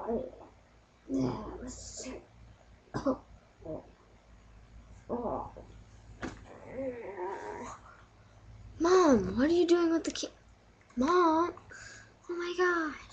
Mom, what are you doing with the key? Mom! Oh my gosh.